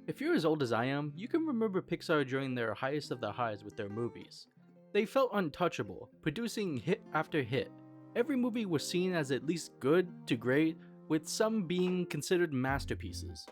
If you're as old as I am, you can remember Pixar during their highest of the highs with their movies. They felt untouchable, producing hit after hit. Every movie was seen as at least good to great, with some being considered masterpieces.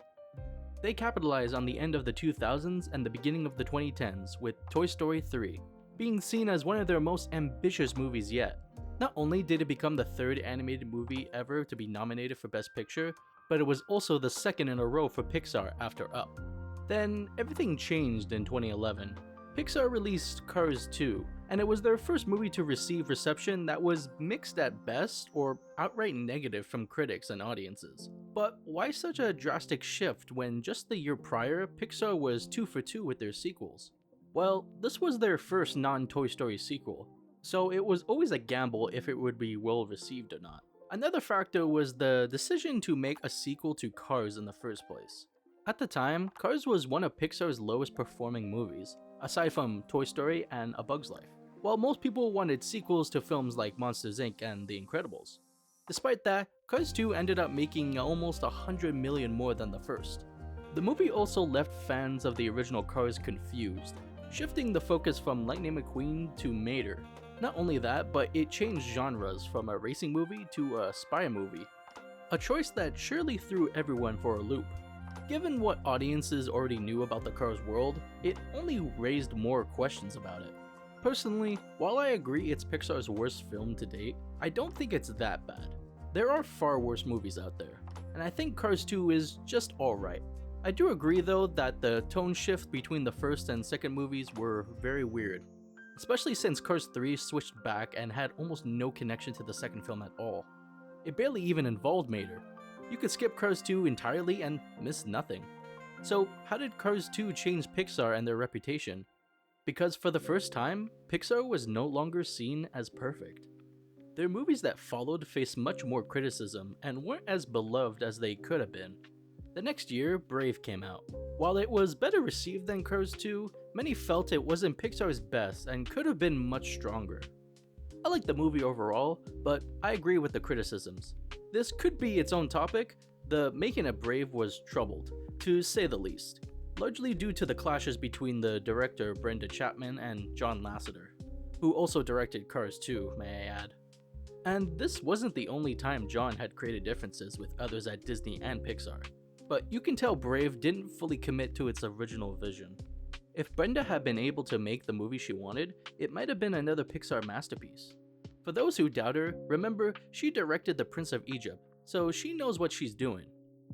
They capitalized on the end of the 2000s and the beginning of the 2010s with Toy Story 3, being seen as one of their most ambitious movies yet. Not only did it become the third animated movie ever to be nominated for Best Picture, but it was also the second in a row for Pixar after Up. Then, everything changed in 2011. Pixar released Cars 2, and it was their first movie to receive reception that was mixed at best or outright negative from critics and audiences. But why such a drastic shift when just the year prior, Pixar was 2 for 2 with their sequels? Well, this was their first non-Toy Story sequel, so it was always a gamble if it would be well received or not. Another factor was the decision to make a sequel to Cars in the first place. At the time, Cars was one of Pixar's lowest performing movies, aside from Toy Story and A Bug's Life, while most people wanted sequels to films like Monsters Inc. and The Incredibles. Despite that, Cars 2 ended up making almost $100 million more than the first. The movie also left fans of the original Cars confused, shifting the focus from Lightning McQueen to Mater. Not only that, but it changed genres from a racing movie to a spy movie. A choice that surely threw everyone for a loop. Given what audiences already knew about the Cars world, it only raised more questions about it. Personally, while I agree it's Pixar's worst film to date, I don't think it's that bad. There are far worse movies out there, and I think Cars 2 is just alright. I do agree though that the tone shift between the first and second movies were very weird, especially since Cars 3 switched back and had almost no connection to the second film at all. It barely even involved Mater. You could skip Cars 2 entirely and miss nothing. So how did Cars 2 change Pixar and their reputation? Because for the first time, Pixar was no longer seen as perfect. Their movies that followed faced much more criticism and weren't as beloved as they could have been. The next year, Brave came out. While it was better received than Cars 2, many felt it wasn't Pixar's best and could have been much stronger. I like the movie overall, but I agree with the criticisms. This could be its own topic. The making of Brave was troubled, to say the least, largely due to the clashes between the director Brenda Chapman and John Lasseter, who also directed Cars 2, may I add. And this wasn't the only time John had created differences with others at Disney and Pixar, but you can tell Brave didn't fully commit to its original vision. If Brenda had been able to make the movie she wanted, it might have been another Pixar masterpiece. For those who doubt her, remember, she directed The Prince of Egypt, so she knows what she's doing.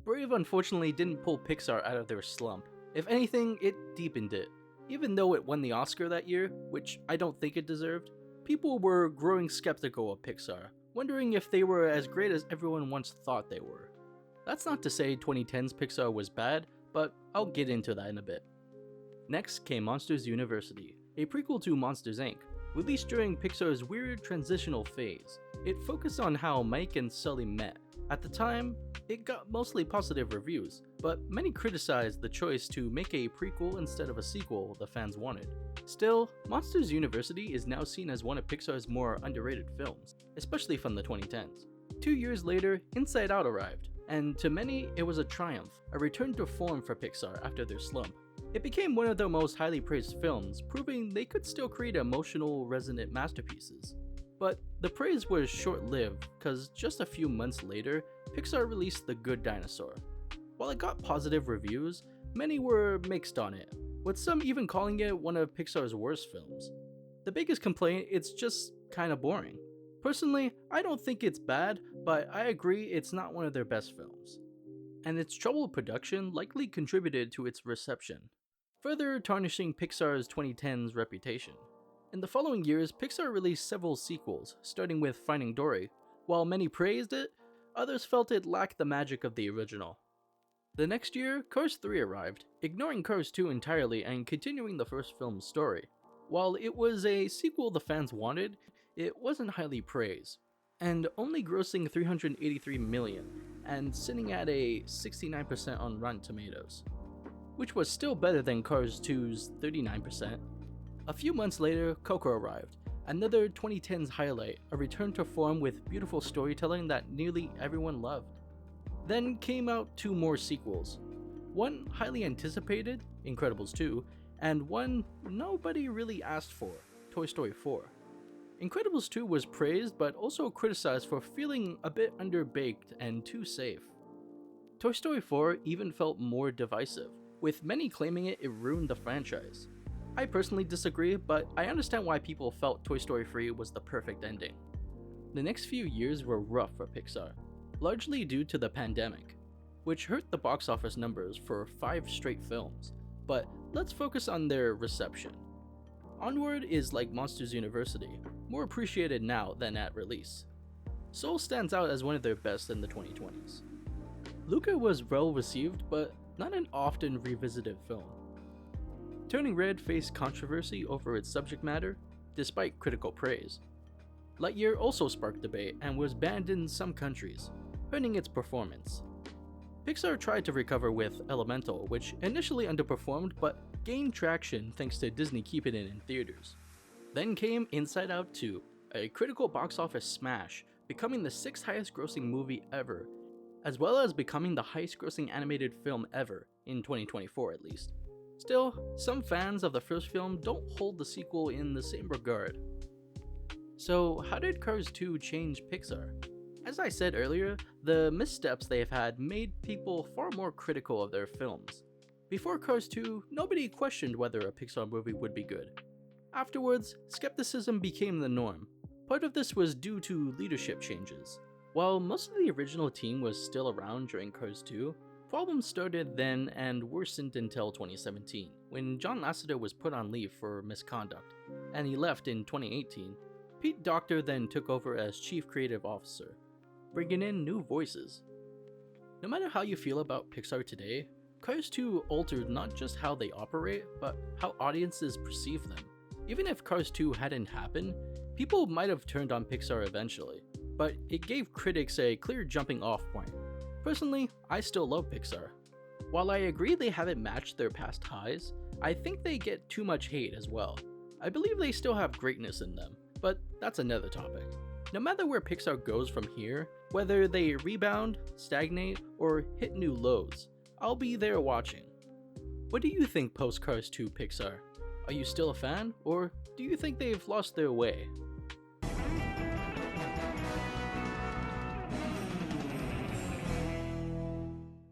Brave unfortunately didn't pull Pixar out of their slump. If anything, it deepened it. Even though it won the Oscar that year, which I don't think it deserved, people were growing skeptical of Pixar, wondering if they were as great as everyone once thought they were. That's not to say 2010's Pixar was bad, but I'll get into that in a bit. Next came Monsters University, a prequel to Monsters Inc., released during Pixar's weird transitional phase. It focused on how Mike and Sully met. At the time, it got mostly positive reviews, but many criticized the choice to make a prequel instead of a sequel the fans wanted. Still, Monsters University is now seen as one of Pixar's more underrated films, especially from the 2010s. 2 years later, Inside Out arrived, and to many it was a triumph, a return to form for Pixar after their slump. It became one of their most highly praised films, proving they could still create emotional, resonant masterpieces. But the praise was short-lived, cause just a few months later, Pixar released The Good Dinosaur. While it got positive reviews, many were mixed on it, with some even calling it one of Pixar's worst films. The biggest complaint, it's just kinda boring. Personally, I don't think it's bad, but I agree it's not one of their best films. And its troubled production likely contributed to its reception, further tarnishing Pixar's 2010s reputation. In the following years, Pixar released several sequels, starting with Finding Dory. While many praised it, others felt it lacked the magic of the original. The next year, Cars 3 arrived, ignoring Cars 2 entirely and continuing the first film's story. While it was a sequel the fans wanted, it wasn't highly praised, and only grossing $383 million, and sitting at a 69% on Rotten Tomatoes, which was still better than Cars 2's 39%. A few months later, Coco arrived, another 2010s highlight, a return to form with beautiful storytelling that nearly everyone loved. Then came out two more sequels. one highly anticipated, Incredibles 2, and one nobody really asked for, Toy Story 4. Incredibles 2 was praised but also criticized for feeling a bit underbaked and too safe. Toy Story 4 even felt more divisive, with many claiming it ruined the franchise. I personally disagree, but I understand why people felt Toy Story 3 was the perfect ending. The next few years were rough for Pixar, largely due to the pandemic, which hurt the box office numbers for 5 straight films, but let's focus on their reception. Onward is like Monsters University, more appreciated now than at release. Soul stands out as one of their best in the 2020s. Luca was well received, but not an often revisited film. Turning Red faced controversy over its subject matter, despite critical praise. Lightyear also sparked debate and was banned in some countries, hurting its performance. Pixar tried to recover with Elemental, which initially underperformed but gained traction thanks to Disney keeping it in theaters. Then came Inside Out 2, a critical box office smash, becoming the 6th highest grossing movie ever, as well as becoming the highest grossing animated film ever, in 2024 at least. Still, some fans of the first film don't hold the sequel in the same regard. So how did Cars 2 change Pixar? As I said earlier, the missteps they have had made people far more critical of their films. Before Cars 2, nobody questioned whether a Pixar movie would be good. Afterwards, skepticism became the norm. Part of this was due to leadership changes. While most of the original team was still around during Cars 2, problems started then and worsened until 2017, when John Lasseter was put on leave for misconduct, and he left in 2018. Pete Docter then took over as Chief Creative Officer, bringing in new voices. No matter how you feel about Pixar today, Cars 2 altered not just how they operate, but how audiences perceive them. Even if Cars 2 hadn't happened, people might have turned on Pixar eventually, but it gave critics a clear jumping off point. Personally, I still love Pixar. While I agree they haven't matched their past highs, I think they get too much hate as well. I believe they still have greatness in them, but that's another topic. No matter where Pixar goes from here, whether they rebound, stagnate, or hit new lows, I'll be there watching. What do you think post Cars 2 Pixar? Are you still a fan, or do you think they've lost their way?